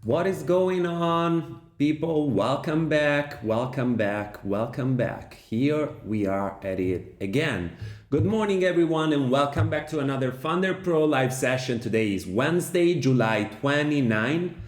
What is going on, people? Welcome back, welcome back, welcome back. Here we are at it again. Good morning, everyone, and welcome back to another Thunder Pro live session. Today is Wednesday, July 29,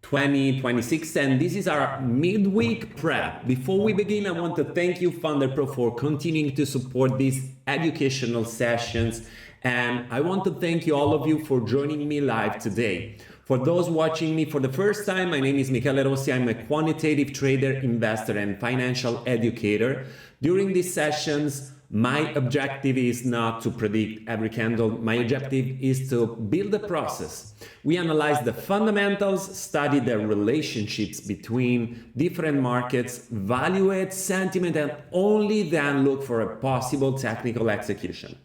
2026, and this is our midweek prep. Before we begin, I want to thank you, Thunder Pro, for continuing to support these educational sessions. And I want to thank you, all of you, for joining me live today. For those watching me for the first time, my name is Michele Rossi. I'm a quantitative trader, investor, and financial educator. During these sessions, my objective is not to predict every candle. My objective is to build a process. We analyze the fundamentals, study the relationships between different markets, evaluate sentiment, and only then look for a possible technical execution.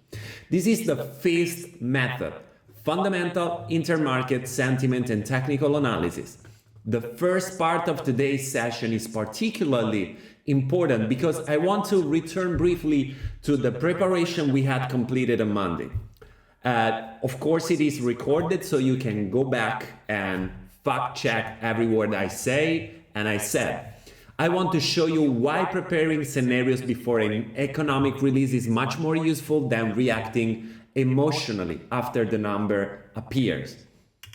This is the FAST method: fundamental, intermarket, sentiment, and technical analysis. The first part of today's session is particularly important because I want to return briefly to the preparation we had completed on Monday. Of course, it is recorded, so you can go back and fact check every word I say and I said. I want to show you why preparing scenarios before an economic release is much more useful than reacting emotionally after the number appears.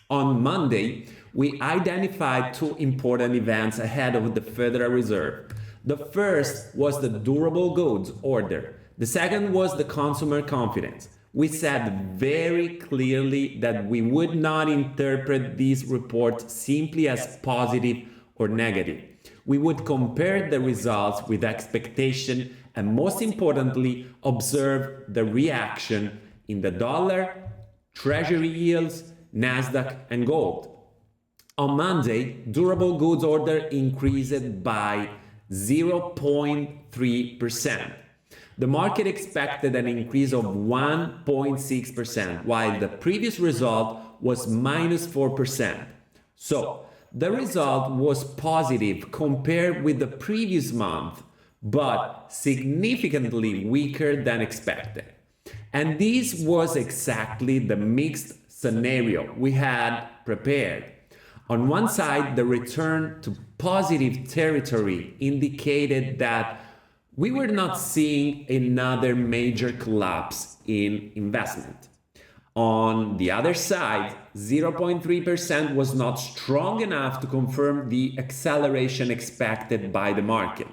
On Monday, we identified two important events ahead of the Federal Reserve. The first was the durable goods order. The second was the consumer confidence. We said very clearly that we would not interpret these reports simply as positive or negative. We would compare the results with expectation and, most importantly, observe the reaction in the dollar, treasury yields, Nasdaq, and gold. On Monday, durable goods order increased by 0.3%. The market expected an increase of 1.6%, while the previous result was minus 4%. So, the result was positive compared with the previous month, but significantly weaker than expected. And this was exactly the mixed scenario we had prepared. On one side, the return to positive territory indicated that we were not seeing another major collapse in investment. On the other side, 0.3% was not strong enough to confirm the acceleration expected by the market.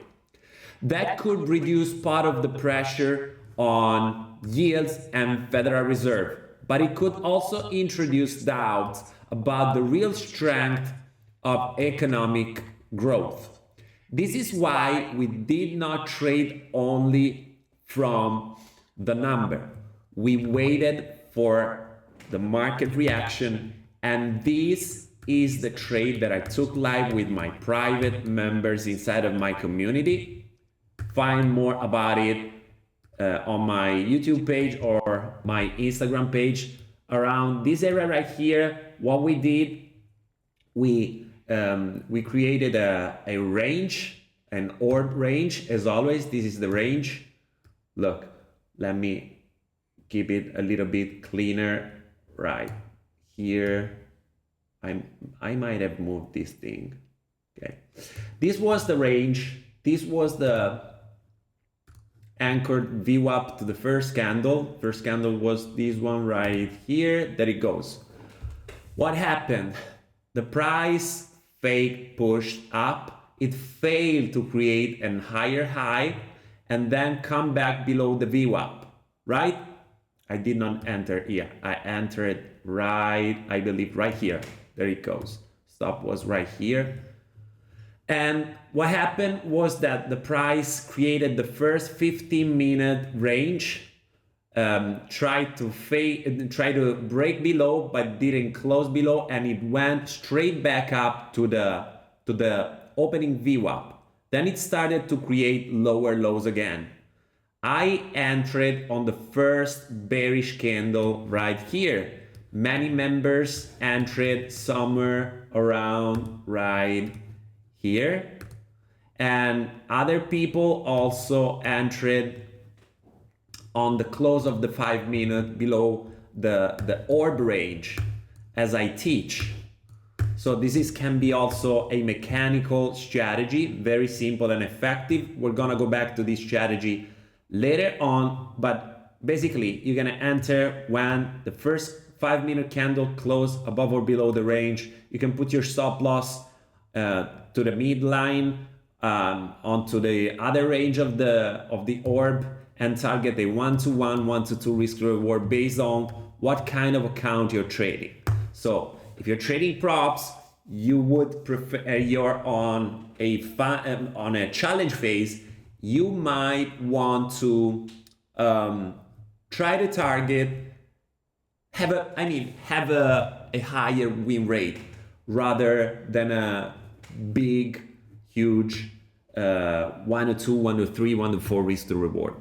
That could reduce part of the pressure on yields and Federal Reserve, but it could also introduce doubts about the real strength of economic growth. This is why we did not trade only from the number. We waited for the market reaction, and this is the trade that I took live with my private members inside of my community. Find more about it on my YouTube page or my Instagram page. Around this area right here, what we did, we created a range, an orb range. As always, this is the range. Look, let me keep it a little bit cleaner right here. I might have moved this thing. Okay, this was the range. This was the anchored VWAP to the first candle. First candle was this one right here. There it goes. What happened? The price pushed up. It failed to create a higher high and then come back below the VWAP, right? I did not enter here. I entered right, I believe right here. There it goes. Stop was right here. And what happened was that the price created the first 15-minute range, tried to break below, but didn't close below, and it went straight back up to the opening VWAP. Then it started to create lower lows again. I entered on the first bearish candle right here. Many members entered somewhere around right here, and other people also entered on the close of the 5 minute below the orb range as I teach. So can be also a mechanical strategy, very simple and effective. We're gonna go back to this strategy later on, but basically you're gonna enter when the first 5-minute candle close above or below the range. You can put your stop loss to the midline, onto the other range of the orb, and target a 1-to-1, 1-to-2 risk reward based on what kind of account you're trading. So if you're trading props, you would prefer, you're on a challenge phase, you might want to try to target, have a higher win rate rather than a big, huge 1-to-2, 1-to-3, 1-to-4 risk to reward.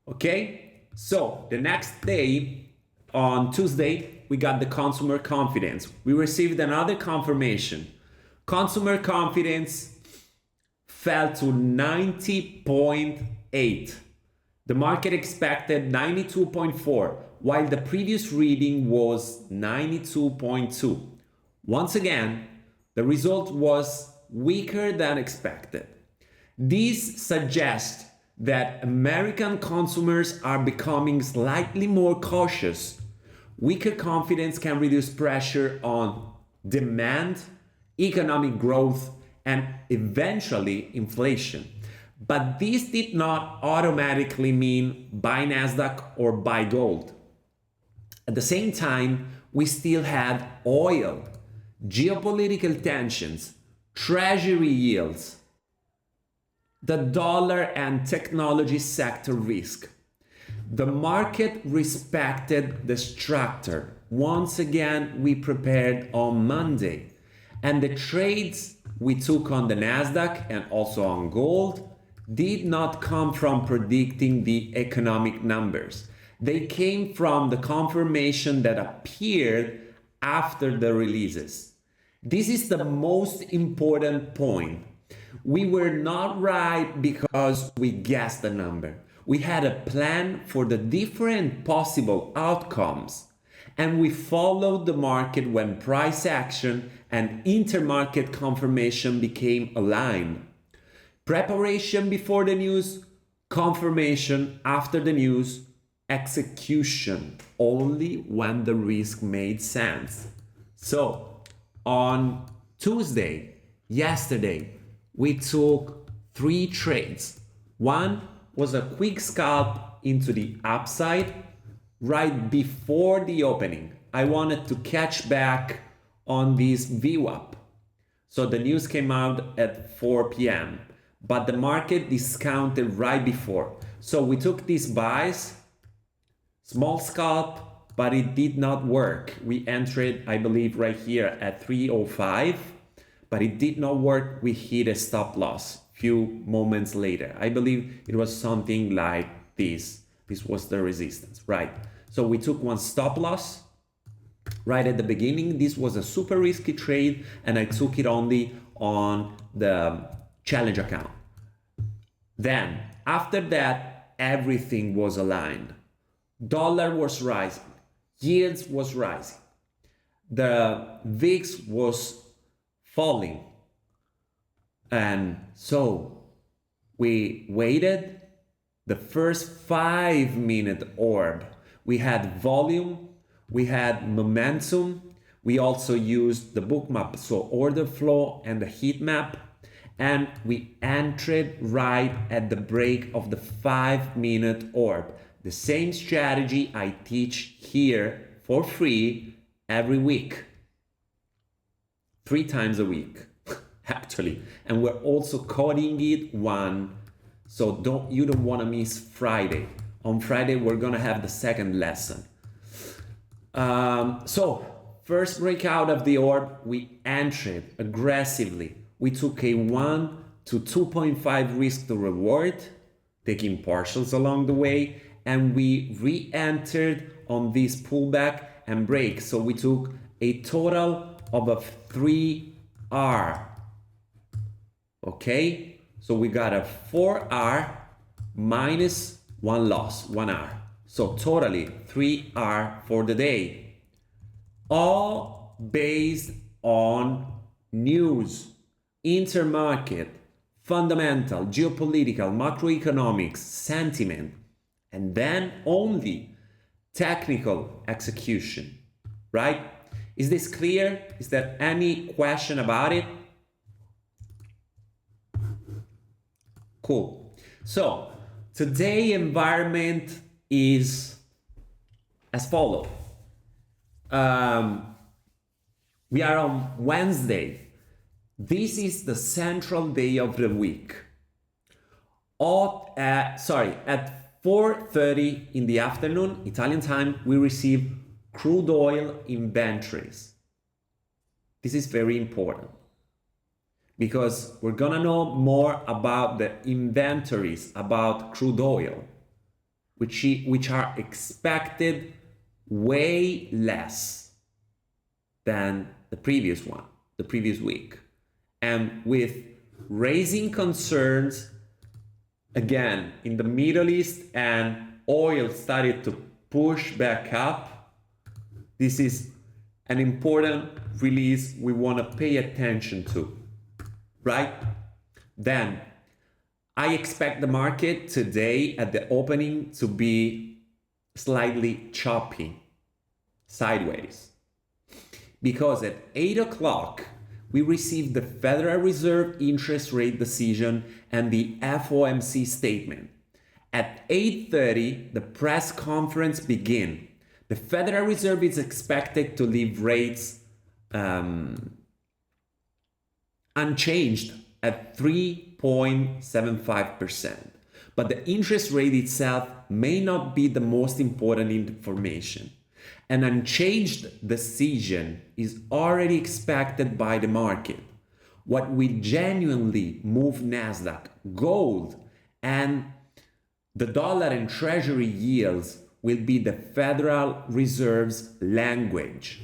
Okay, so the next day, on Tuesday, we got the consumer confidence. We received another confirmation. Consumer confidence fell to 90.8. The market expected 92.4, while the previous reading was 92.2. Once again, the result was weaker than expected. This suggests that American consumers are becoming slightly more cautious. Weaker confidence can reduce pressure on demand, economic growth, and eventually inflation. But this did not automatically mean buy Nasdaq or buy gold. At the same time, we still had oil, geopolitical tensions, treasury yields, the dollar and technology sector risk. The market respected the structure. Once again, we prepared on Monday, and the trades we took on the Nasdaq and also on gold did not come from predicting the economic numbers. They came from the confirmation that appeared after the releases. This is the most important point. We were not right because we guessed the number. We had a plan for the different possible outcomes, and we followed the market when price action and intermarket confirmation became aligned. Preparation before the news, confirmation after the news, execution only when the risk made sense. So on Tuesday, yesterday, we took 3 trades. One was a quick scalp into the upside right before the opening. I wanted to catch back on this VWAP. So the news came out at 4 p.m. but the market discounted right before. So we took these buys, small scalp, but it did not work. We entered, I believe, right here at 305, but it did not work. We hit a stop loss few moments later. I believe it was something like this. This was the resistance, right? So we took one stop loss right at the beginning. This was a super risky trade, and I took it only on the challenge account. Then, after that, everything was aligned. Dollar was rising, yields was rising, the VIX was falling. And so we waited the first 5-minute orb. We had volume, we had momentum. We also used the bookmap, so order flow and the heat map. And we entered right at the break of the 5-minute orb. The same strategy I teach here for free every week. 3 times a week, actually. And we're also coding it one, so you don't want to miss Friday. On Friday, we're gonna have the second lesson. So first breakout of the orb, we entered aggressively. We took a 1 to 2.5 risk to reward, taking partials along the way, and we re-entered on this pullback and break. So we took a total of a 3R. Okay, so we got a 4R minus 1 loss, 1R. So totally 3R for the day. All based on news, intermarket, fundamental, geopolitical, macroeconomics, sentiment, and then only technical execution, right? Is this clear? Is there any question about it? Cool. So today environment is as follows. We are on Wednesday. This is the central day of the week. At 4:30 in the afternoon, Italian time, we receive crude oil inventories. This is very important because we're gonna know more about the inventories about crude oil, which are expected way less than the previous week. And with raising concerns, again, in the Middle East, and oil started to push back up, this is an important release we want to pay attention to, right? Then, I expect the market today at the opening to be slightly choppy, sideways. Because at 8 o'clock, we received the Federal Reserve interest rate decision and the FOMC statement. At 8:30, the press conference begins. The Federal Reserve is expected to leave rates unchanged at 3.75%. But the interest rate itself may not be the most important information. An unchanged decision is already expected by the market. What will genuinely move Nasdaq, gold, and the dollar and treasury yields will be the Federal Reserve's language.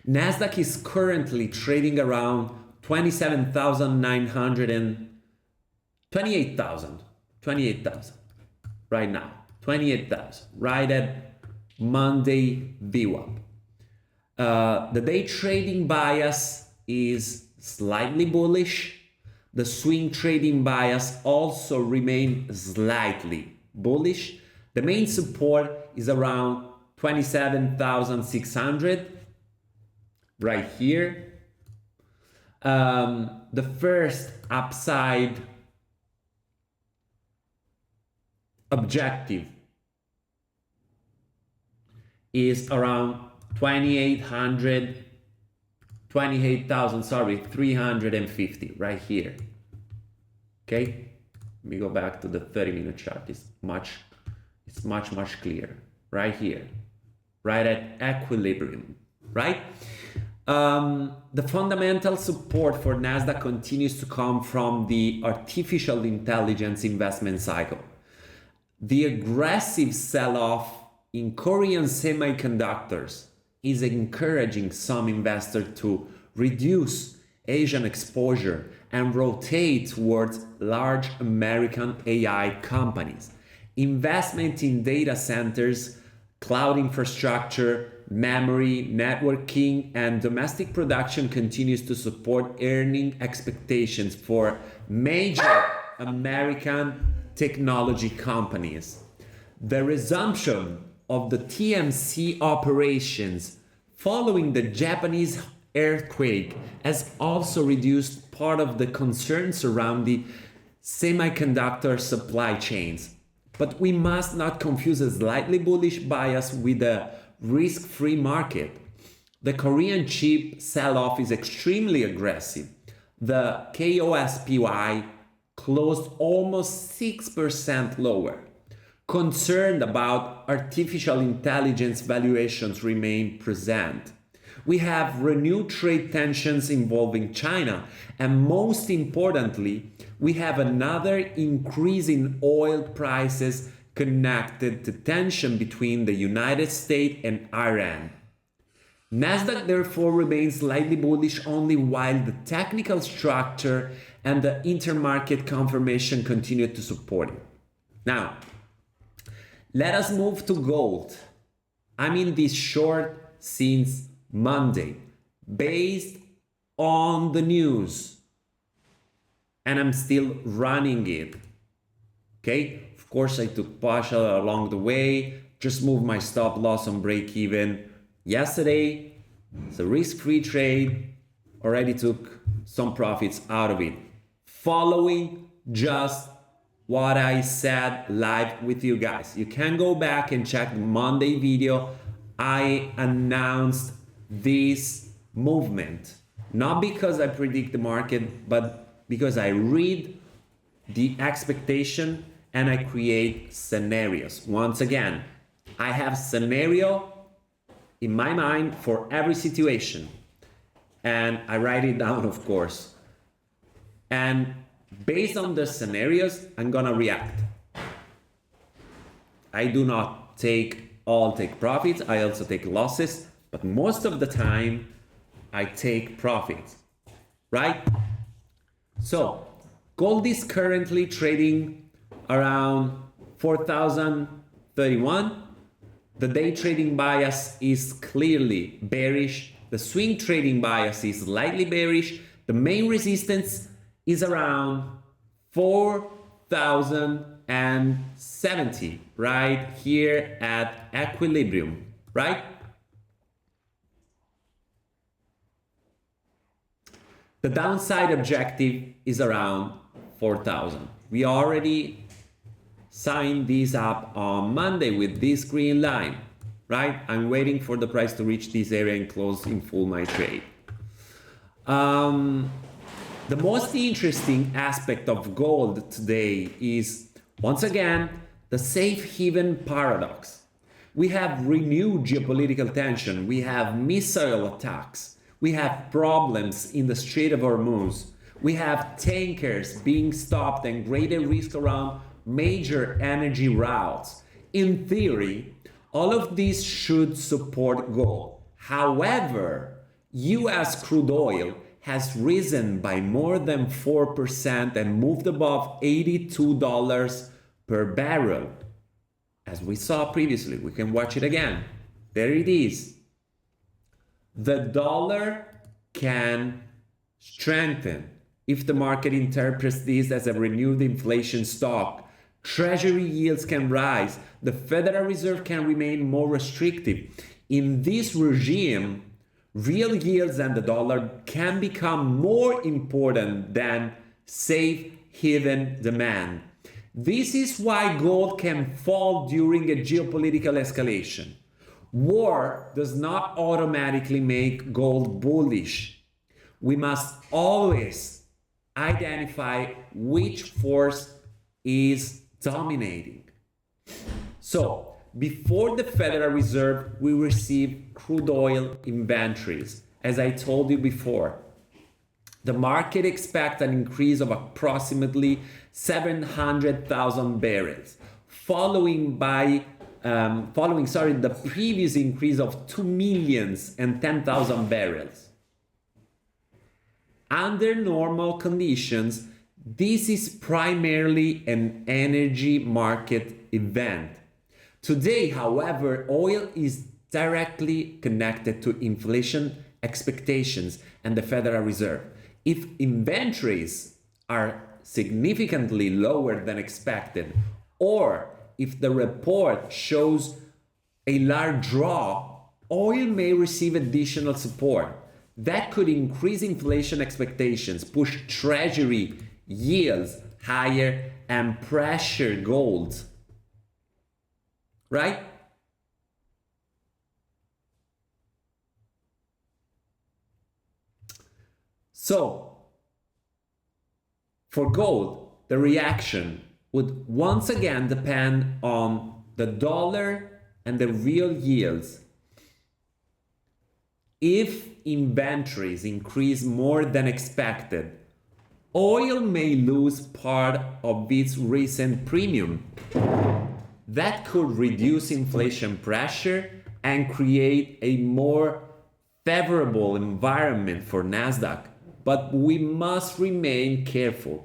Nasdaq is currently trading around 27,900 and 28,000 right now, 28,000, right at Monday VWAP. The day trading bias is slightly bullish. The swing trading bias also remains slightly bullish. The main support is around 27,600 right here. The first upside objective is around 350 right here. Okay, let me go back to the 30-minute chart. It's much clearer right here, right at equilibrium, right? The fundamental support for Nasdaq continues to come from the artificial intelligence investment cycle. The aggressive sell-off in Korean semiconductors is encouraging some investors to reduce Asian exposure and rotate towards large American AI companies. Investment in data centers, cloud infrastructure, memory, networking, and domestic production continues to support earning expectations for major American technology companies. The resumption of the TMC operations following the Japanese earthquake has also reduced part of the concerns around the semiconductor supply chains. But we must not confuse a slightly bullish bias with a risk-free market. The Korean chip sell-off is extremely aggressive. The KOSPY closed almost 6% lower. Concerned about artificial intelligence valuations remain present. We have renewed trade tensions involving China, and most importantly, we have another increase in oil prices connected to tension between the United States and Iran. Nasdaq therefore remains slightly bullish only while the technical structure and the intermarket confirmation continue to support it. Now, let us move to gold. I'm in this short since Monday. based on the news, and I'm still running it. Okay, of course I took partial along the way, just moved my stop loss on break even yesterday. It's a risk-free trade, already took some profits out of it, following just what I said live with you guys. You can go back and check the Monday video. I announced this movement, not because I predict the market, but because I read the expectation and I create scenarios. Once again, I have scenario in my mind for every situation, and I write it down, of course. And based on the scenarios, I'm gonna react. I do not take profits, I also take losses, but most of the time I take profits, right? So gold is currently trading around 4,031. The day trading bias is clearly bearish. The swing trading bias is slightly bearish. The main resistance is around 4,070, right here at equilibrium, right? The downside objective is around 4,000. We already signed this up on Monday with this green line, right? I'm waiting for the price to reach this area and close in full my trade. The most interesting aspect of gold today is, once again, the safe haven paradox. We have renewed geopolitical tension, we have missile attacks, we have problems in the Strait of Hormuz, we have tankers being stopped and greater risk around major energy routes. In theory, all of these should support gold. However, US crude oil has risen by more than 4% and moved above $82 per barrel. As we saw previously, we can watch it again. There it is. The dollar can strengthen if the market interprets this as a renewed inflation stock. Treasury yields can rise. The Federal Reserve can remain more restrictive. In this regime, real yields and the dollar can become more important than safe haven demand. This is why gold can fall during a geopolitical escalation. War does not automatically make gold bullish. We must always identify which force is dominating. So, before the Federal Reserve, we receive crude oil inventories. As I told you before, the market expects an increase of approximately 700,000 barrels, following the previous increase of 2,010,000 barrels. Under normal conditions, this is primarily an energy market event. Today, however, oil is directly connected to inflation expectations and the Federal Reserve. If inventories are significantly lower than expected, or if the report shows a large draw, oil may receive additional support. That could increase inflation expectations, push treasury yields higher, and pressure gold. Right? So, for gold, the reaction would once again depend on the dollar and the real yields. If inventories increase more than expected, oil may lose part of its recent premium. That could reduce inflation pressure and create a more favorable environment for Nasdaq. But we must remain careful.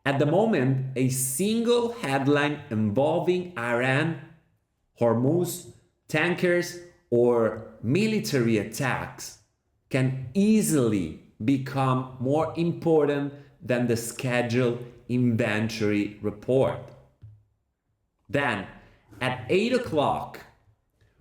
At the moment, a single headline involving Iran, Hormuz, tankers, or military attacks can easily become more important than the scheduled inventory report. Then, at 8 o'clock,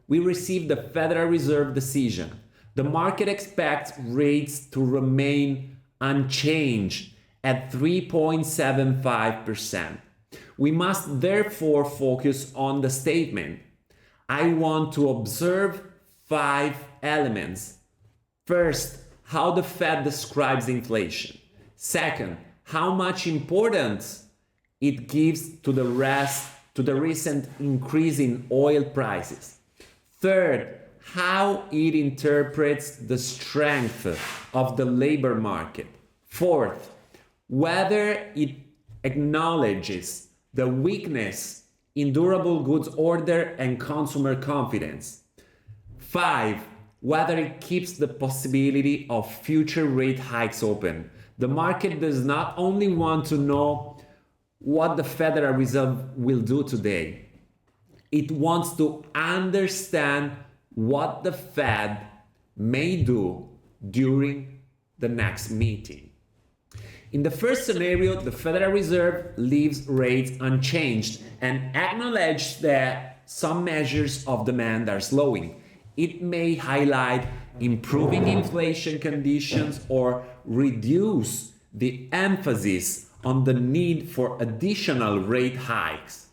we received the Federal Reserve decision. The market expects rates to remain unchanged at 3.75%. We must therefore focus on the statement. I want to observe 5 elements. First, how the Fed describes inflation. Second, how much importance it gives to the recent increase in oil prices. Third, how it interprets the strength of the labor market. Fourth, whether it acknowledges the weakness in durable goods order and consumer confidence. 5, whether it keeps the possibility of future rate hikes open. The market does not only want to know what the Federal Reserve will do today, it wants to understand what the Fed may do during the next meeting. In the first scenario, the Federal Reserve leaves rates unchanged and acknowledges that some measures of demand are slowing. It may highlight improving inflation conditions or reduce the emphasis on the need for additional rate hikes.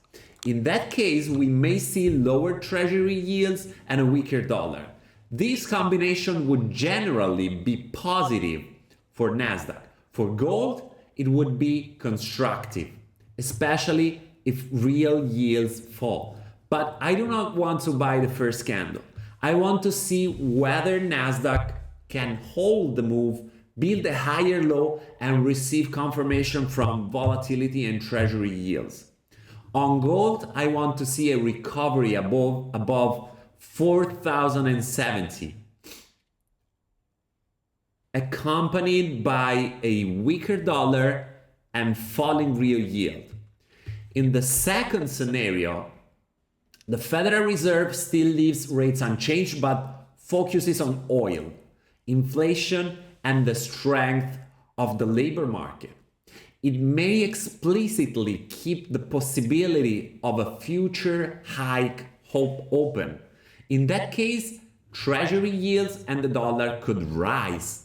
In that case, we may see lower treasury yields and a weaker dollar. This combination would generally be positive for Nasdaq. For gold, it would be constructive, especially if real yields fall. But I do not want to buy the first candle. I want to see whether Nasdaq can hold the move, build a higher low, and receive confirmation from volatility and treasury yields. On gold, I want to see a recovery above 4,070, accompanied by a weaker dollar and falling real yield. In the second scenario, the Federal Reserve still leaves rates unchanged but focuses on oil, inflation, and the strength of the labor market. It may explicitly keep the possibility of a future hike open. In that case, treasury yields and the dollar could rise.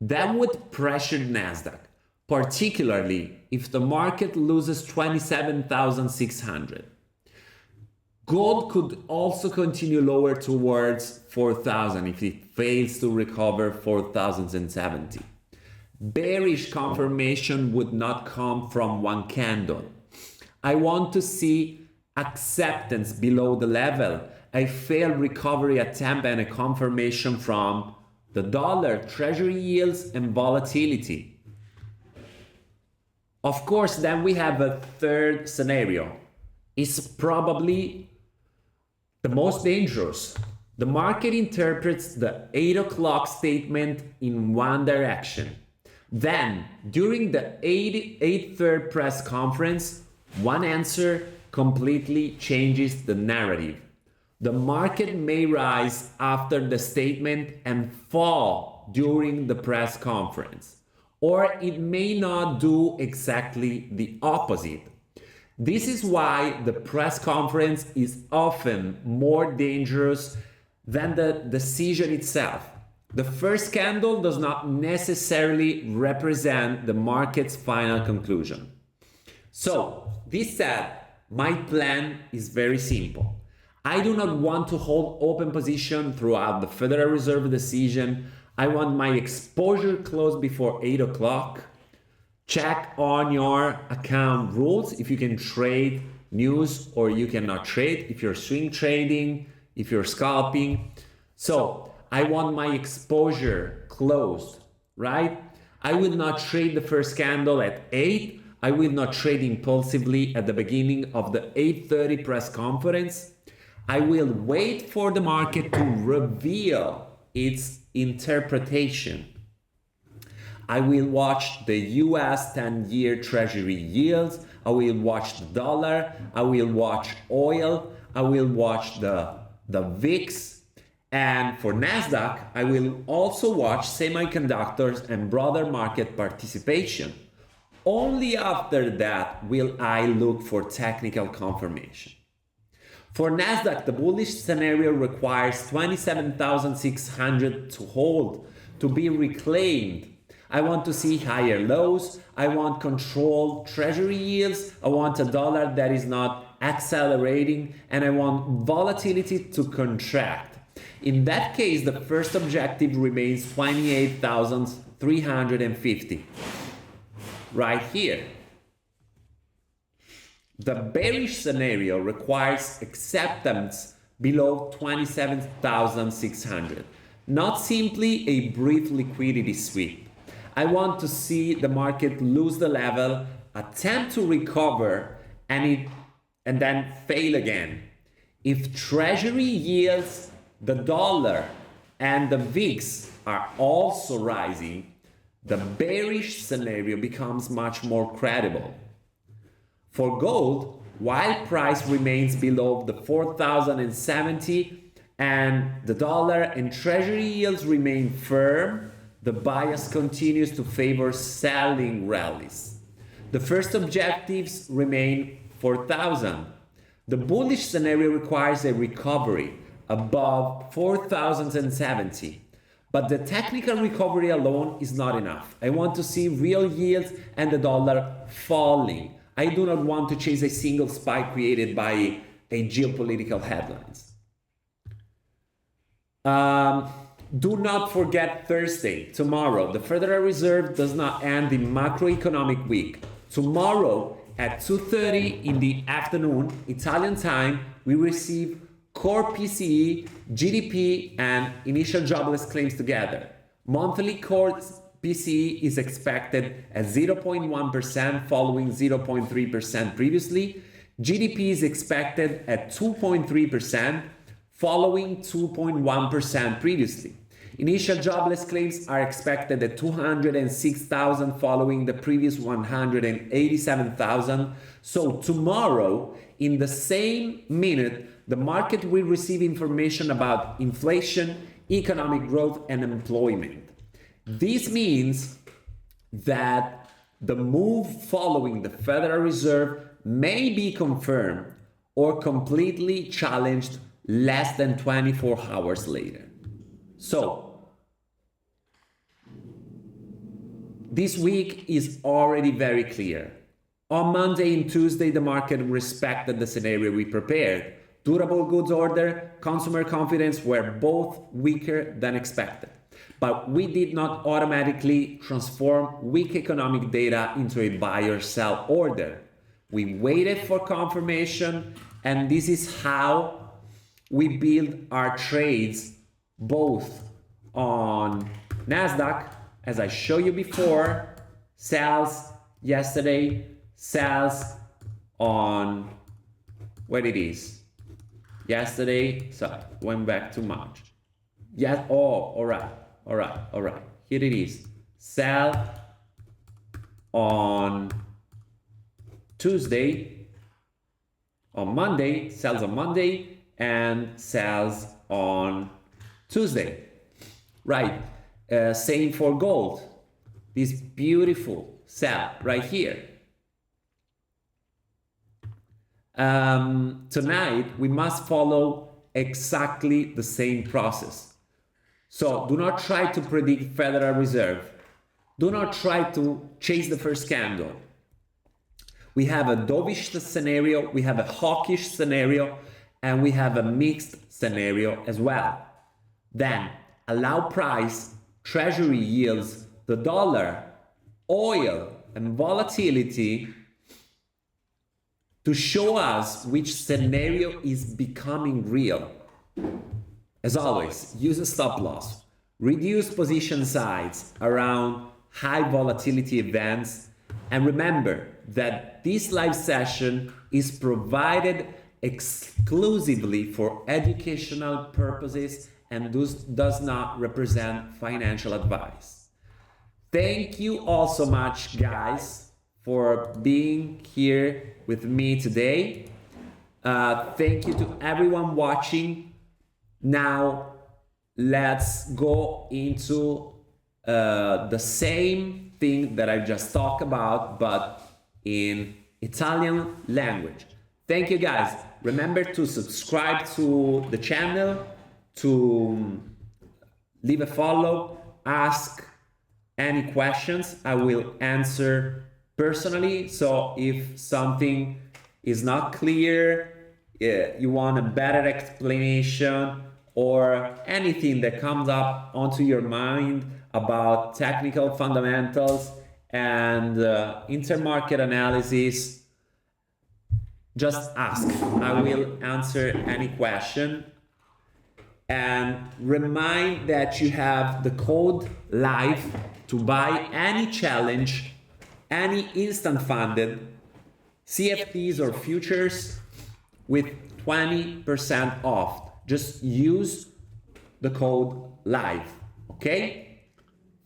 That would pressure Nasdaq, particularly if the market loses 27,600. Gold could also continue lower towards 4,000 if it fails to recover 4,070. Bearish confirmation would not come from one candle. I want to see acceptance below the level, a failed recovery attempt, and a confirmation from the dollar, treasury yields, and volatility. Of course, then we have a third scenario. It's probably the most dangerous. The market interprets the 8 o'clock statement in one direction. Then, during the 8:30 press conference, one answer completely changes the narrative. The market may rise after the statement and fall during the press conference, or it may not do exactly the opposite. This is why the press conference is often more dangerous than the decision itself. The first candle does not necessarily represent the market's final conclusion. So, this said, my plan is very simple. I do not want to hold open position throughout the Federal Reserve decision. I want my exposure closed before 8 o'clock. Check on your account rules if you can trade news or you cannot trade, if you're swing trading, if you're scalping. So I want my exposure closed, right? I will not trade the first candle at 8. I will not trade impulsively at the beginning of the 8:30 press conference. I will wait for the market to reveal its interpretation. I will watch the US 10-year Treasury yields. I will watch the dollar. I will watch oil. I will watch the VIX. And for Nasdaq, I will also watch semiconductors and broader market participation. Only after that will I look for technical confirmation. For Nasdaq, the bullish scenario requires 27,600 to hold, to be reclaimed. I want to see higher lows. I want controlled treasury yields. I want a dollar that is not accelerating, and I want volatility to contract. In that case, the first objective remains 28,350. Right here. The bearish scenario requires acceptance below 27,600, not simply a brief liquidity sweep. I want to see the market lose the level, attempt to recover, and then fail again. If treasury yields, the dollar, and the VIX are also rising, the bearish scenario becomes much more credible. For gold, while price remains below the 4,070 and the dollar and treasury yields remain firm, the bias continues to favor selling rallies. The first objectives remain 4,000. The bullish scenario requires a recovery above 4,070. But the technical recovery alone is not enough. I want to see real yields and the dollar falling. I do not want to chase a single spike created by a geopolitical headlines. Do not forget Thursday, tomorrow. The Federal Reserve does not end the macroeconomic week. Tomorrow at 2:30 in the afternoon, Italian time, we receive core PCE, GDP, and initial jobless claims together. Monthly core PCE is expected at 0.1% following 0.3% previously. GDP is expected at 2.3% following 2.1% previously. Initial jobless claims are expected at 206,000 following the previous 187,000. So tomorrow, in the same minute, the market will receive information about inflation, economic growth, and employment. This means that the move following the Federal Reserve may be confirmed or completely challenged less than 24 hours later. So, this week is already very clear. On Monday and Tuesday, the market respected the scenario we prepared. Durable goods order, consumer confidence were both weaker than expected. But we did not automatically transform weak economic data into a buy or sell order. We waited for confirmation, and this is how we build our trades both on Nasdaq, as I showed you before, sells yesterday, sells on what it is. Yesterday, sorry, went back to March. Yes, oh, all right. Here it is. Sell on Tuesday, on Monday, sells on Monday, and sells on Tuesday. Right. Same for gold. This beautiful sell right here. Tonight, we must follow exactly the same process. So do not try to predict Federal Reserve. Do not try to chase the first candle. We have a dovish scenario, we have a hawkish scenario, and we have a mixed scenario as well. Then allow price, treasury yields, the dollar, oil, and volatility to show us which scenario is becoming real. As always, use a stop loss. Reduce position size around high volatility events. And remember that this live session is provided exclusively for educational purposes and does not represent financial advice. Thank you all so much, guys, for being here with me today. Thank you to everyone watching. Now, let's go into the same thing that I just talked about, but in Italian language. Thank you guys. Remember to subscribe to the channel, to leave a follow, ask any questions. I will answer personally. So if something is not clear, you want a better explanation, or anything that comes up onto your mind about technical fundamentals and intermarket analysis, just ask. I will answer any question. And remind that you have the code live to buy any challenge, any instant funded CFDs or futures with 20% off. Just use the code live, okay?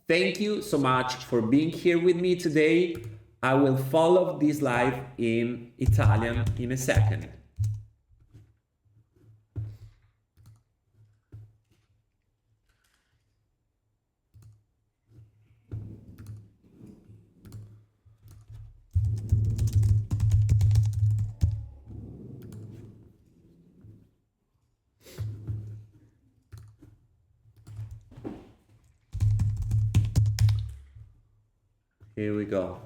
Thank you so much for being here with me today. I will follow this live in Italian in a second. Here we go.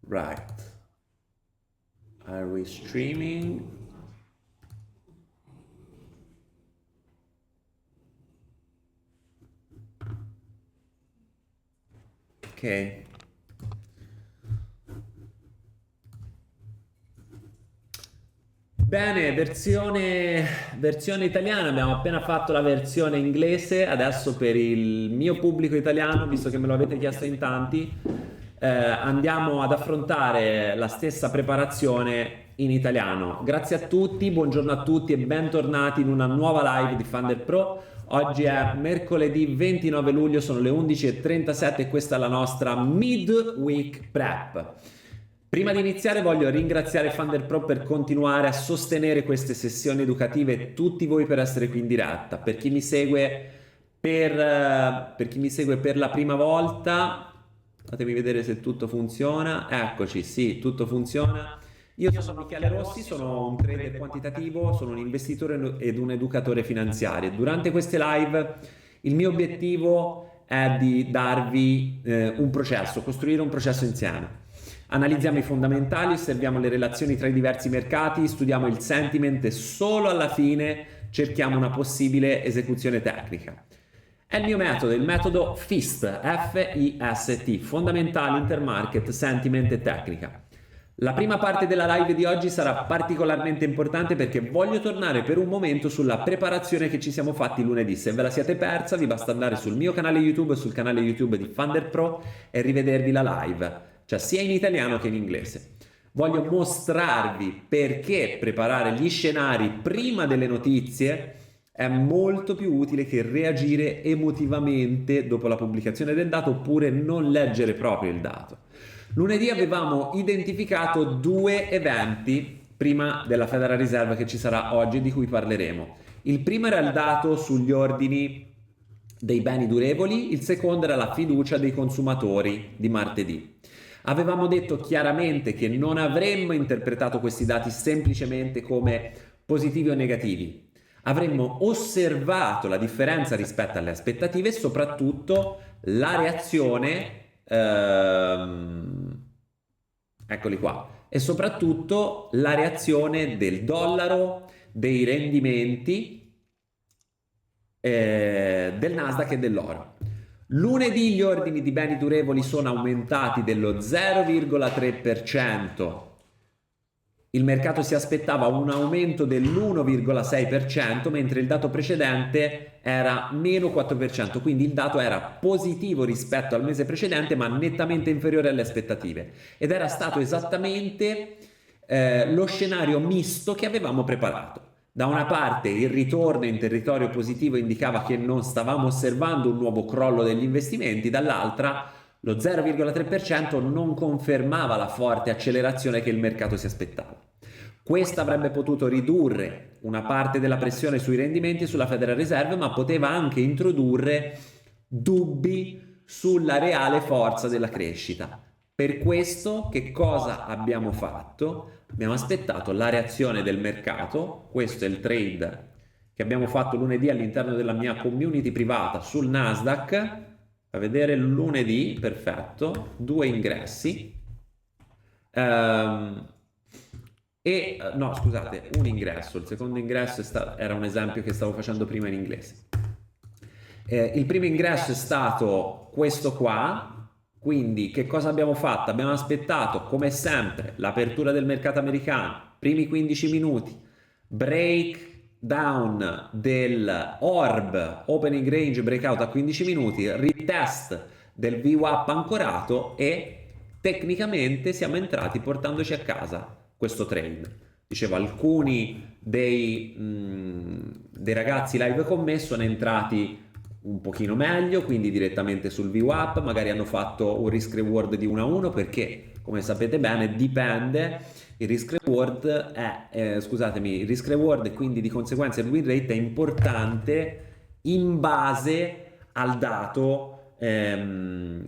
Right. Are we streaming? Ok. Bene, versione italiana, abbiamo appena fatto la versione inglese, adesso per il mio pubblico italiano, visto che me lo avete chiesto in tanti, andiamo ad affrontare la stessa preparazione in italiano. Grazie a tutti, buongiorno a tutti e bentornati in una nuova live di Funder Pro. Oggi è mercoledì 29 luglio, sono le 11:37 e questa è la nostra Midweek Prep. Prima di iniziare voglio ringraziare Funder Pro per continuare a sostenere queste sessioni educative e tutti voi per essere qui in diretta. Per chi mi segue per la prima volta, fatemi vedere se tutto funziona. Eccoci, sì, tutto funziona. Io sono Michele Rossi, sono un trader quantitativo, sono un investitore ed un educatore finanziario. Durante queste live il mio obiettivo è di darvi un processo, costruire un processo insieme. Analizziamo i fondamentali, osserviamo le relazioni tra i diversi mercati, studiamo il sentiment e solo alla fine cerchiamo una possibile esecuzione tecnica. È il mio metodo, il metodo FIST, F-I-S-T, fondamentali, intermarket, sentiment e tecnica. La prima parte della live di oggi sarà particolarmente importante perché voglio tornare per un momento sulla preparazione che ci siamo fatti lunedì. Se ve la siete persa vi basta andare sul mio canale YouTube e sul canale YouTube di Funder Pro e rivedervi la live, cioè sia in italiano che in inglese. Voglio mostrarvi perché preparare gli scenari prima delle notizie è molto più utile che reagire emotivamente dopo la pubblicazione del dato oppure non leggere proprio il dato. Lunedì avevamo identificato due eventi prima della Federal Reserve che ci sarà oggi, di cui parleremo. Il primo era il dato sugli ordini dei beni durevoli, il secondo era la fiducia dei consumatori di martedì. Avevamo detto chiaramente che non avremmo interpretato questi dati semplicemente come positivi o negativi. Avremmo osservato la differenza rispetto alle aspettative e soprattutto la reazione, eccoli qua, e soprattutto la reazione del dollaro, dei rendimenti del Nasdaq e dell'oro. Lunedì gli ordini di beni durevoli sono aumentati dello 0,3%. Il mercato si aspettava un aumento dell'1,6%, mentre il dato precedente era meno 4%, quindi il dato era positivo rispetto al mese precedente, ma nettamente inferiore alle aspettative. Ed era stato esattamente lo scenario misto che avevamo preparato. Da una parte il ritorno in territorio positivo indicava che non stavamo osservando un nuovo crollo degli investimenti, dall'altra lo 0,3% non confermava la forte accelerazione che il mercato si aspettava. Questo avrebbe potuto ridurre una parte della pressione sui rendimenti sulla Federal Reserve, ma poteva anche introdurre dubbi sulla reale forza della crescita. Per questo, che cosa abbiamo fatto? Abbiamo aspettato la reazione del mercato. Questo è il trade che abbiamo fatto lunedì all'interno della mia community privata sul Nasdaq. A vedere lunedì, perfetto, 2 ingressi. No, scusate, un ingresso. Il secondo ingresso era un esempio che stavo facendo prima in inglese. Il primo ingresso è stato questo qua. Quindi che cosa abbiamo fatto? Abbiamo aspettato, come sempre, l'apertura del mercato americano, primi 15 minuti, breakdown del ORB, opening range breakout a 15 minuti, retest del VWAP ancorato e tecnicamente siamo entrati portandoci a casa questo trade. Dicevo, alcuni dei ragazzi live con me sono entrati un pochino meglio, quindi direttamente sul VWAP, magari hanno fatto un risk reward di 1 a 1 perché, come sapete bene, dipende, il risk reward è, il risk reward e quindi di conseguenza il win rate è importante in base al dato, al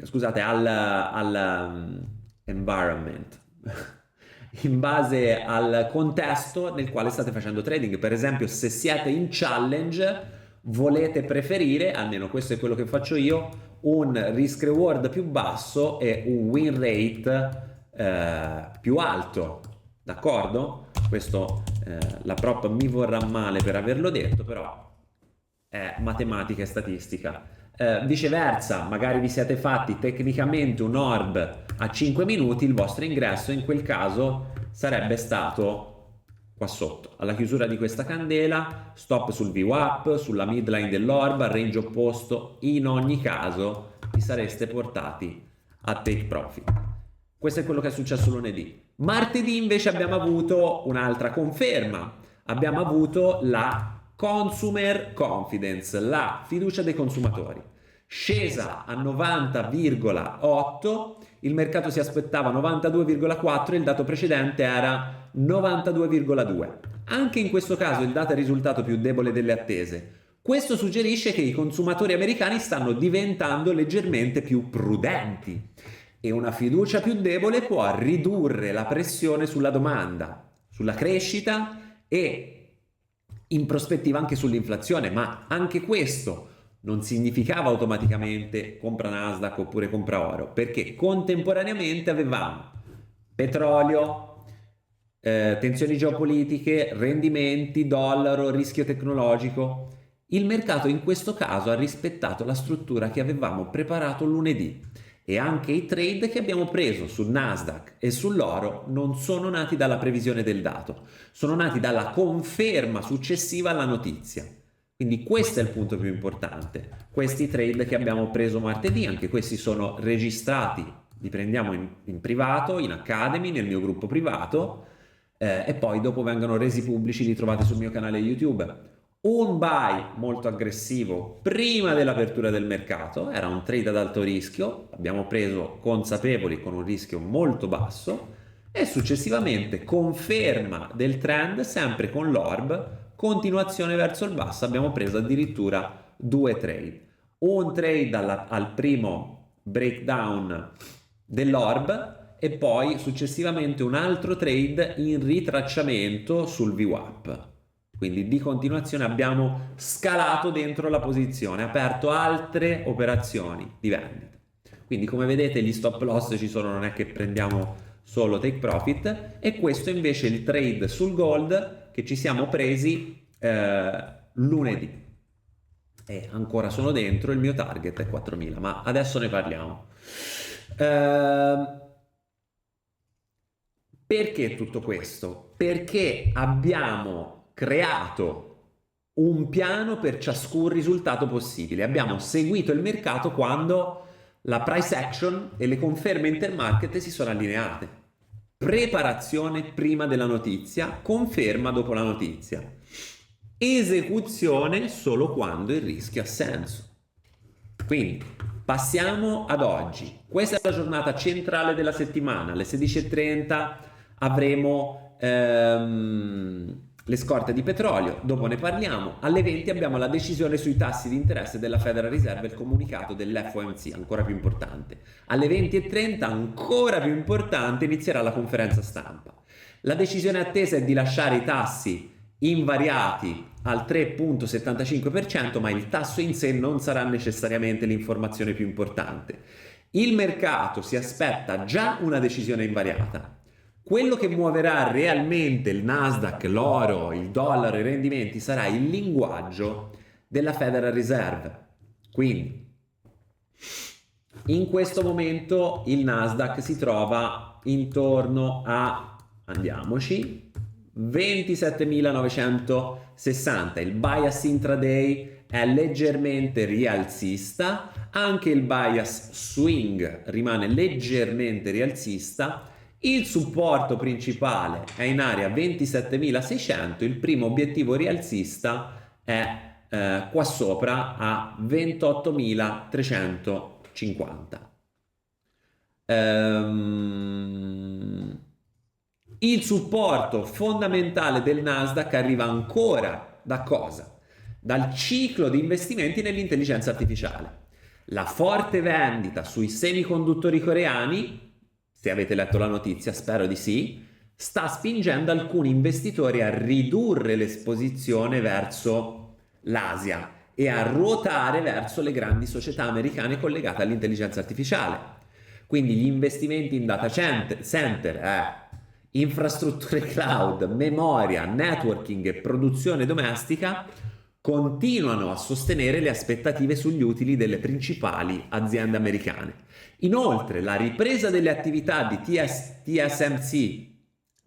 environment. In base al contesto nel quale state facendo trading. Per esempio, se siete in challenge, volete preferire, almeno questo è quello che faccio io, un risk reward più basso e un win rate più alto, d'accordo? Questo la prop mi vorrà male per averlo detto, però è matematica e statistica. Viceversa, magari vi siete fatti tecnicamente un orb a 5 minuti, il vostro ingresso in quel caso sarebbe stato qua sotto, alla chiusura di questa candela, stop sul VWAP, sulla midline dell'orb, al range opposto. In ogni caso vi sareste portati a take profit. Questo è quello che è successo lunedì. Martedì invece abbiamo avuto un'altra conferma, abbiamo avuto la consumer confidence, la fiducia dei consumatori, scesa a 90,8, il mercato si aspettava 92,4, il dato precedente era 92,2. Anche in questo caso il dato è risultato più debole delle attese. Questo suggerisce che i consumatori americani stanno diventando leggermente più prudenti e una fiducia più debole può ridurre la pressione sulla domanda, sulla crescita e in prospettiva anche sull'inflazione, ma anche questo non significava automaticamente compra Nasdaq oppure compra oro, perché contemporaneamente avevamo petrolio, tensioni geopolitiche, rendimenti, dollaro, rischio tecnologico. Il mercato in questo caso ha rispettato la struttura che avevamo preparato lunedì e anche i trade che abbiamo preso sul Nasdaq e sull'oro non sono nati dalla previsione del dato, sono nati dalla conferma successiva alla notizia. Quindi questo è il punto più importante. Questi trade che abbiamo preso martedì, anche questi sono registrati, li prendiamo in privato, in Academy, nel mio gruppo privato e poi dopo vengono resi pubblici, li trovate sul mio canale YouTube. Un buy molto aggressivo prima dell'apertura del mercato, era un trade ad alto rischio, abbiamo preso consapevoli con un rischio molto basso e successivamente conferma del trend sempre con l'orb, continuazione verso il basso, abbiamo preso addirittura 2 trade. Un trade al primo breakdown dell'orb e poi successivamente un altro trade in ritracciamento sul VWAP. Quindi di continuazione abbiamo scalato dentro la posizione, aperto altre operazioni di vendita. Quindi come vedete gli stop loss ci sono, non è che prendiamo solo take profit, e questo invece è il trade sul gold che ci siamo presi lunedì. ancora sono dentro, il mio target è 4.000, ma adesso ne parliamo. Perché tutto questo? Perché abbiamo creato un piano per ciascun risultato possibile. Abbiamo seguito il mercato quando la price action e le conferme intermarket si sono allineate. Preparazione prima della notizia, conferma dopo la notizia. Esecuzione solo quando il rischio ha senso. Quindi passiamo ad oggi. Questa è la giornata centrale della settimana. Alle 16:30 avremo le scorte di petrolio, dopo ne parliamo. Alle 20 abbiamo la decisione sui tassi di interesse della Federal Reserve e il comunicato dell'FOMC, ancora più importante. Alle 20:30, ancora più importante, inizierà la conferenza stampa. La decisione attesa è di lasciare i tassi invariati al 3,75%, ma il tasso in sé non sarà necessariamente l'informazione più importante. Il mercato si aspetta già una decisione invariata. Quello che muoverà realmente il Nasdaq, l'oro, il dollaro, i rendimenti sarà il linguaggio della Federal Reserve. Quindi, in questo momento il Nasdaq si trova intorno a, andiamoci, 27.960. Il bias intraday è leggermente rialzista, anche il bias swing rimane leggermente rialzista. Il supporto principale è in area 27.600, il primo obiettivo rialzista è qua sopra a 28.350. Il supporto fondamentale del Nasdaq arriva ancora da cosa? Dal ciclo di investimenti nell'intelligenza artificiale. La forte vendita sui semiconduttori coreani, se avete letto la notizia, spero di sì, sta spingendo alcuni investitori a ridurre l'esposizione verso l'Asia e a ruotare verso le grandi società americane collegate all'intelligenza artificiale. Quindi gli investimenti in data center, infrastrutture cloud, memoria, networking e produzione domestica continuano a sostenere le aspettative sugli utili delle principali aziende americane. Inoltre, la ripresa delle attività di TSMC,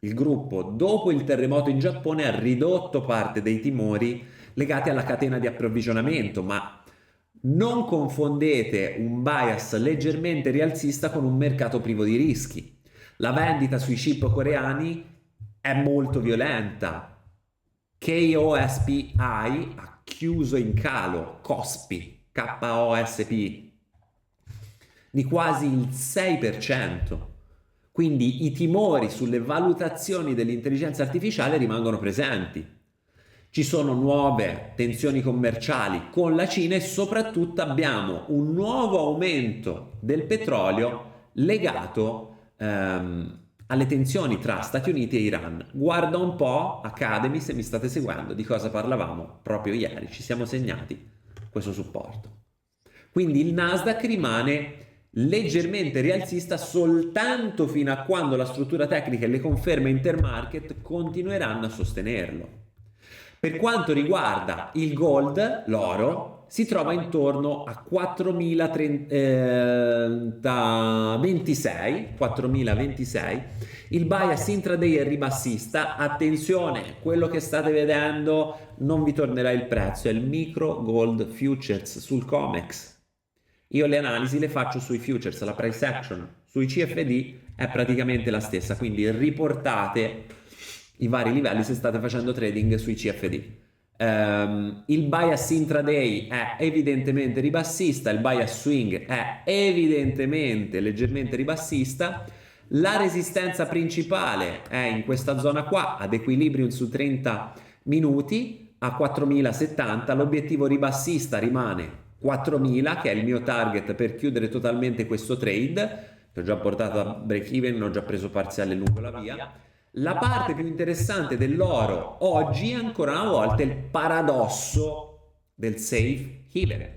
il gruppo, dopo il terremoto in Giappone, ha ridotto parte dei timori legati alla catena di approvvigionamento, ma non confondete un bias leggermente rialzista con un mercato privo di rischi. La vendita sui chip coreani è molto violenta. KOSPI ha chiuso in calo, KOSP, di quasi il 6%. Quindi i timori sulle valutazioni dell'intelligenza artificiale rimangono presenti. Ci sono nuove tensioni commerciali con la Cina e soprattutto abbiamo un nuovo aumento del petrolio legato alle tensioni tra Stati Uniti e Iran. Guarda un po', Academy, se mi state seguendo, di cosa parlavamo proprio ieri. Ci siamo segnati questo supporto. Quindi il Nasdaq rimane leggermente rialzista soltanto fino a quando la struttura tecnica e le conferme intermarket continueranno a sostenerlo. Per quanto riguarda il gold, l'oro, si trova intorno a 4.026. Il bias intraday è ribassista. Attenzione, quello che state vedendo non vi tornerà il prezzo, è il micro gold futures sul COMEX. Io le analisi le faccio sui futures, la price action sui CFD è praticamente la stessa, quindi riportate i vari livelli se state facendo trading sui CFD. Il bias intraday è evidentemente ribassista, il bias swing è evidentemente leggermente ribassista. La resistenza principale è in questa zona qua, ad equilibrium su 30 minuti a 4.070. L'obiettivo ribassista rimane 4.000, che è il mio target per chiudere totalmente questo trade, che ho già portato a break even, ho già preso parziale lungo la via. La parte più interessante dell'oro oggi è ancora una volta il paradosso del safe haven.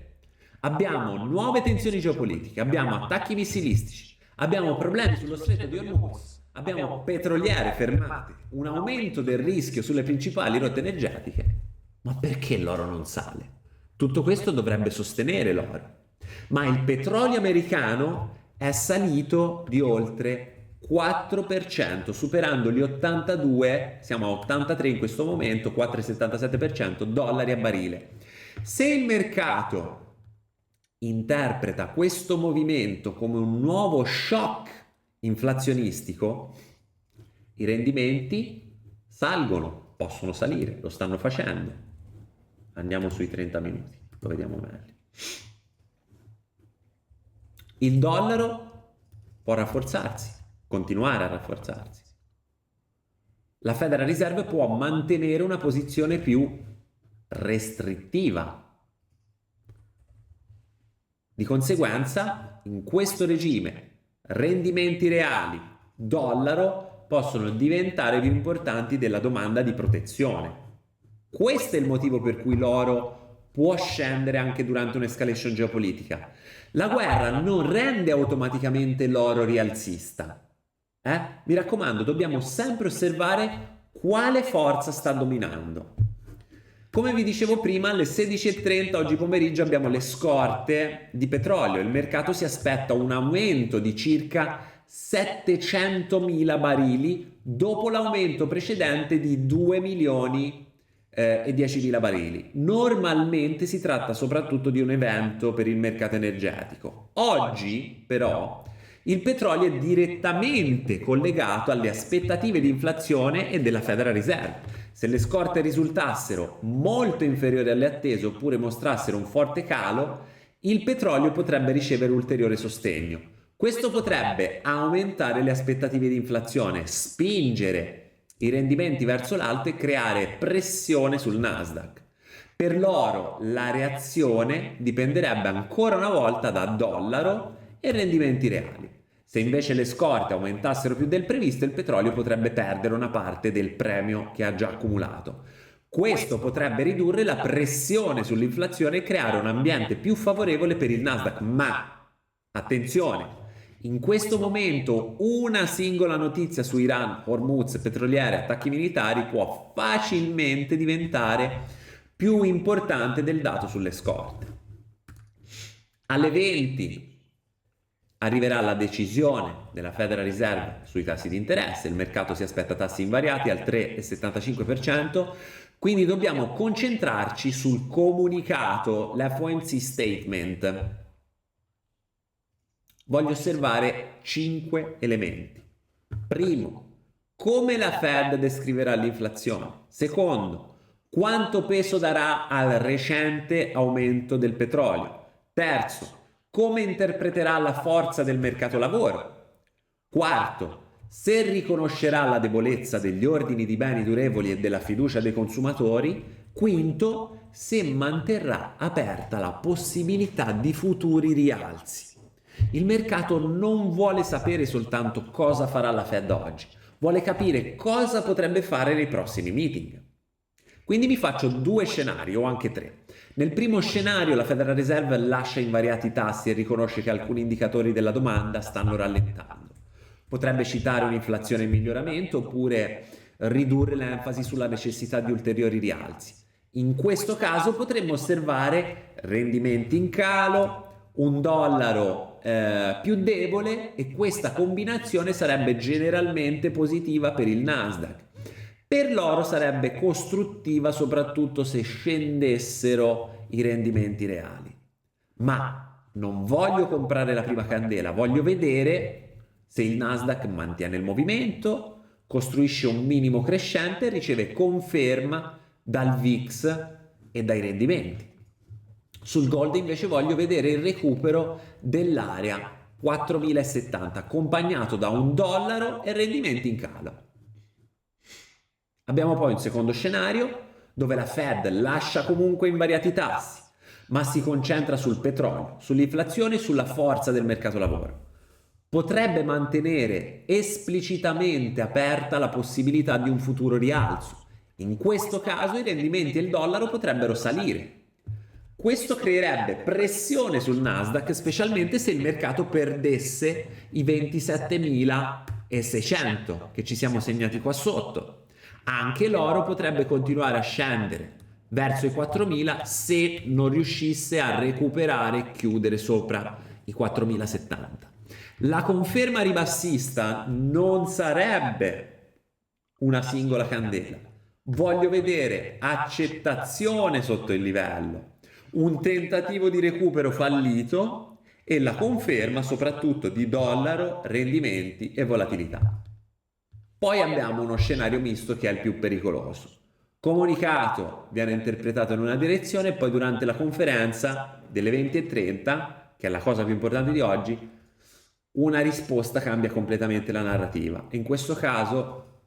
Abbiamo nuove tensioni geopolitiche, abbiamo attacchi missilistici, abbiamo problemi sullo stretto di Hormuz, abbiamo petroliere fermate, un aumento del rischio sulle principali rotte energetiche. Ma perché l'oro non sale? Tutto questo dovrebbe sostenere l'oro. Ma il petrolio americano è salito di oltre 4%, superando gli 82, siamo a 83 in questo momento, 4,77% dollari a barile. Se il mercato interpreta questo movimento come un nuovo shock inflazionistico, i rendimenti salgono, possono salire, lo stanno facendo. Andiamo sui 30 minuti, lo vediamo meglio. Il dollaro può rafforzarsi, continuare a rafforzarsi. La Federal Reserve può mantenere una posizione più restrittiva. Di conseguenza, in questo regime, rendimenti reali, dollaro, possono diventare più importanti della domanda di protezione. Questo è il motivo per cui l'oro può scendere anche durante un'escalation geopolitica. La guerra non rende automaticamente l'oro rialzista. Mi raccomando, dobbiamo sempre osservare quale forza sta dominando. Come vi dicevo prima, alle 16:30 oggi pomeriggio abbiamo le scorte di petrolio. Il mercato si aspetta un aumento di circa 700.000 barili dopo l'aumento precedente di 2 milioni e 10.000 barili. Normalmente si tratta soprattutto di un evento per il mercato energetico. Oggi, però, il petrolio è direttamente collegato alle aspettative di inflazione e della Federal Reserve. Se le scorte risultassero molto inferiori alle attese oppure mostrassero un forte calo, il petrolio potrebbe ricevere ulteriore sostegno. Questo potrebbe aumentare le aspettative di inflazione, spingere i rendimenti verso l'alto e creare pressione sul Nasdaq. Per l'oro la reazione dipenderebbe ancora una volta da dollaro e rendimenti reali. Se invece le scorte aumentassero più del previsto, il petrolio potrebbe perdere una parte del premio che ha già accumulato. Questo potrebbe ridurre la pressione sull'inflazione e creare un ambiente più favorevole per il Nasdaq. Ma, attenzione, in questo momento una singola notizia su Iran, Hormuz, petroliere, attacchi militari può facilmente diventare più importante del dato sulle scorte. Alle 20 arriverà la decisione della Federal Reserve sui tassi di interesse, il mercato si aspetta tassi invariati al 3,75%, quindi dobbiamo concentrarci sul comunicato, l'FOMC statement. Voglio osservare 5 elementi. Primo, come la Fed descriverà l'inflazione. Secondo, quanto peso darà al recente aumento del petrolio. Terzo, come interpreterà la forza del mercato lavoro. Quarto, se riconoscerà la debolezza degli ordini di beni durevoli e della fiducia dei consumatori. Quinto, se manterrà aperta la possibilità di futuri rialzi. Il mercato non vuole sapere soltanto cosa farà la Fed oggi, vuole capire cosa potrebbe fare nei prossimi meeting. Quindi vi faccio 2 scenari o anche 3. Nel primo scenario la Federal Reserve lascia invariati i tassi e riconosce che alcuni indicatori della domanda stanno rallentando. Potrebbe citare un'inflazione in miglioramento oppure ridurre l'enfasi sulla necessità di ulteriori rialzi. In questo caso potremmo osservare rendimenti in calo, un dollaro più debole e questa combinazione sarebbe generalmente positiva per il Nasdaq. Per l'oro sarebbe costruttiva soprattutto se scendessero i rendimenti reali. Ma non voglio comprare la prima candela, voglio vedere se il Nasdaq mantiene il movimento, costruisce un minimo crescente e riceve conferma dal VIX e dai rendimenti. Sul gold invece voglio vedere il recupero dell'area 4.070 accompagnato da un dollaro e rendimenti in calo. Abbiamo poi un secondo scenario dove la Fed lascia comunque invariati i tassi, ma si concentra sul petrolio, sull'inflazione e sulla forza del mercato lavoro. Potrebbe mantenere esplicitamente aperta la possibilità di un futuro rialzo. In questo caso i rendimenti e il dollaro potrebbero salire. Questo creerebbe pressione sul Nasdaq, specialmente se il mercato perdesse i 27.600 che ci siamo segnati qua sotto. Anche l'oro potrebbe continuare a scendere, verso i 4.000 se non riuscisse a recuperare e chiudere sopra i 4.070. La conferma ribassista non sarebbe una singola candela. Voglio vedere accettazione sotto il livello, un tentativo di recupero fallito e la conferma soprattutto di dollaro, rendimenti e volatilità. Poi abbiamo uno scenario misto che è il più pericoloso. Comunicato viene interpretato in una direzione e poi durante la conferenza delle 20:30, che è la cosa più importante di oggi, una risposta cambia completamente la narrativa. In questo caso,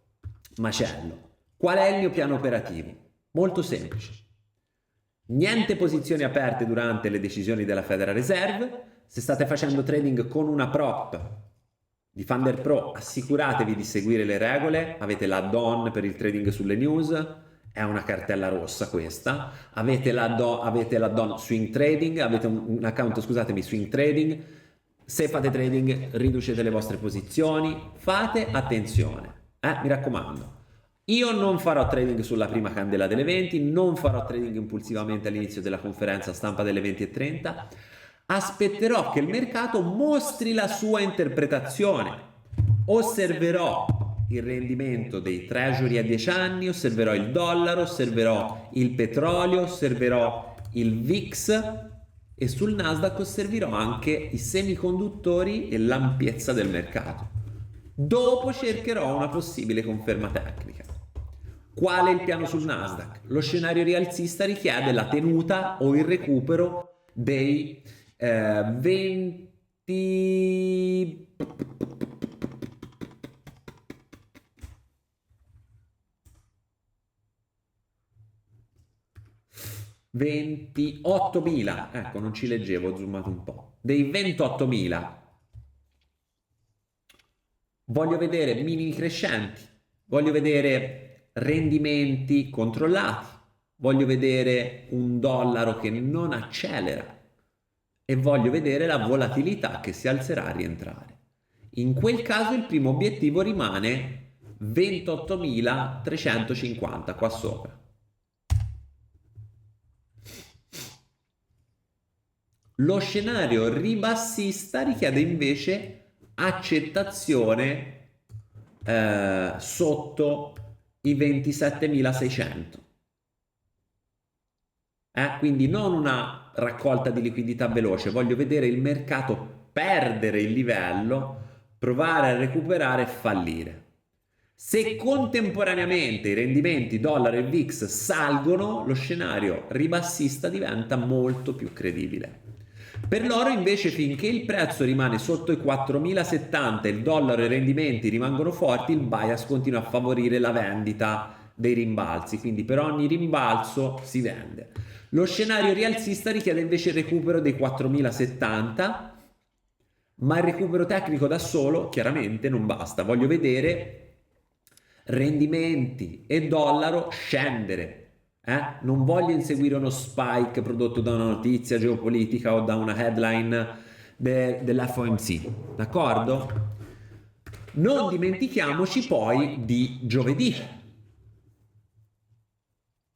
macello. Qual è il mio piano operativo? Molto semplice. Niente posizioni aperte durante le decisioni della Federal Reserve. Se state facendo trading con una prop di Thunder Pro, assicuratevi di seguire le regole. Avete l'add-on per il trading sulle news, è una cartella rossa questa. Avete l'add-on swing trading, avete un account, scusatemi, swing trading. Se fate trading, riducete le vostre posizioni, fate attenzione, mi raccomando. Io non farò trading sulla prima candela delle 20, non farò trading impulsivamente all'inizio della conferenza stampa delle 20:30, aspetterò che il mercato mostri la sua interpretazione, osserverò il rendimento dei treasury a 10 anni, osserverò il dollaro, osserverò il petrolio, osserverò il VIX e sul Nasdaq osserverò anche i semiconduttori e l'ampiezza del mercato. Dopo cercherò una possibile conferma tecnica. Qual è il piano sul Nasdaq? Lo scenario rialzista richiede la tenuta o il recupero dei 28.000, ecco, non ci leggevo, ho zoomato un po', dei 28.000. Voglio vedere minimi crescenti, voglio vedere rendimenti controllati, voglio vedere un dollaro che non accelera e voglio vedere la volatilità che si alzerà a rientrare. In quel caso il primo obiettivo rimane 28.350 qua sopra. Lo scenario ribassista richiede invece accettazione sotto i 27.600. Quindi non una raccolta di liquidità veloce, voglio vedere il mercato perdere il livello, provare a recuperare e fallire. Se contemporaneamente i rendimenti dollaro e VIX salgono, lo scenario ribassista diventa molto più credibile. Per l'oro invece, finché il prezzo rimane sotto i 4.070 e il dollaro e i rendimenti rimangono forti, il bias continua a favorire la vendita dei rimbalzi, quindi per ogni rimbalzo si vende. Lo scenario rialzista richiede invece il recupero dei 4.070, ma il recupero tecnico da solo chiaramente non basta. Voglio vedere rendimenti e dollaro scendere. Non voglio inseguire uno spike prodotto da una notizia geopolitica o da una headline dell'FOMC, d'accordo? Non dimentichiamoci poi di giovedì.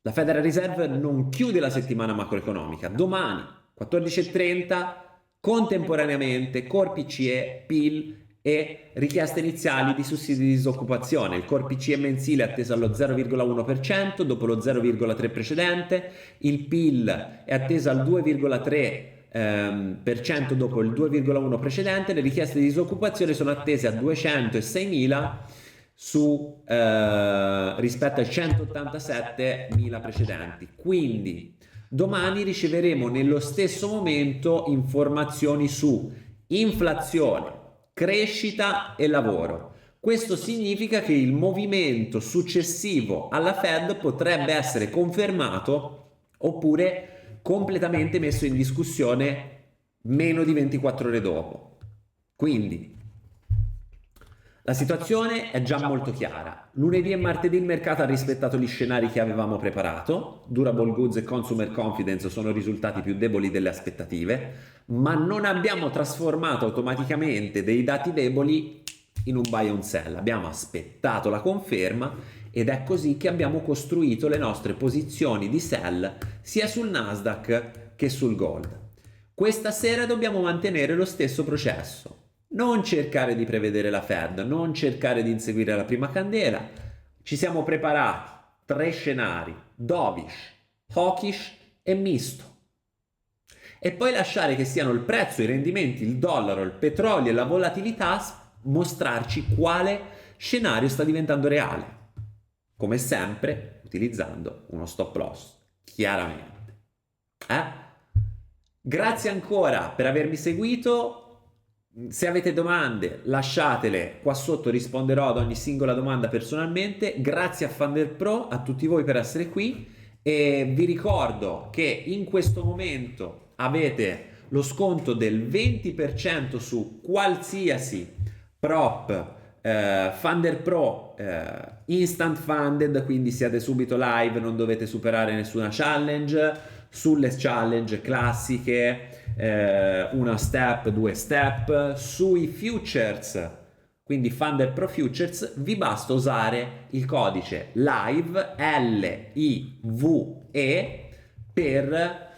La Federal Reserve non chiude la settimana macroeconomica. Domani, 14:30, contemporaneamente core PCE, PIL e richieste iniziali di sussidi di disoccupazione. Il core PCE mensile è atteso allo 0,1% dopo lo 0,3 precedente, il PIL è atteso al 2,3% dopo il 2,1 precedente, le richieste di disoccupazione sono attese a 206.000 rispetto ai 187.000 precedenti. Quindi domani riceveremo nello stesso momento informazioni su inflazione, crescita e lavoro. Questo significa che il movimento successivo alla Fed potrebbe essere confermato oppure completamente messo in discussione meno di 24 ore dopo. Quindi la situazione è già molto chiara. Lunedì e martedì il mercato ha rispettato gli scenari che avevamo preparato. Durable goods e consumer confidence sono risultati più deboli delle aspettative, ma non abbiamo trasformato automaticamente dei dati deboli in un buy and sell, abbiamo aspettato la conferma ed è così che abbiamo costruito le nostre posizioni di sell sia sul Nasdaq che sul Gold. Questa sera dobbiamo mantenere lo stesso processo. Non cercare di prevedere la Fed, non cercare di inseguire la prima candela. Ci siamo preparati 3 scenari: dovish, hawkish e misto. E poi lasciare che siano il prezzo, i rendimenti, il dollaro, il petrolio e la volatilità mostrarci quale scenario sta diventando reale. Come sempre, utilizzando uno stop loss, chiaramente. Grazie ancora per avermi seguito. Se avete domande lasciatele qua sotto, risponderò ad ogni singola domanda personalmente. Grazie a Funder Pro, a tutti voi per essere qui, e vi ricordo che in questo momento avete lo sconto del 20% su qualsiasi prop Funder Pro instant funded, quindi siete subito live, non dovete superare nessuna challenge. Sulle challenge classiche, una step, 2 step, sui futures, quindi Funder Pro Futures, vi basta usare il codice LIVE, LIVE, per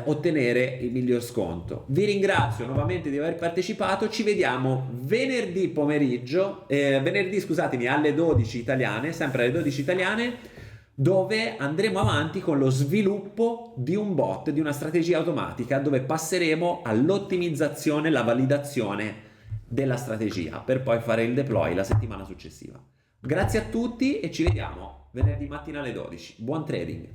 ottenere il miglior sconto. Vi ringrazio nuovamente di aver partecipato, ci vediamo venerdì pomeriggio, scusatemi, alle 12 italiane, sempre alle 12 italiane, dove andremo avanti con lo sviluppo di un bot, di una strategia automatica, dove passeremo all'ottimizzazione, la validazione della strategia, per poi fare il deploy la settimana successiva. Grazie a tutti e ci vediamo venerdì mattina alle 12. Buon trading!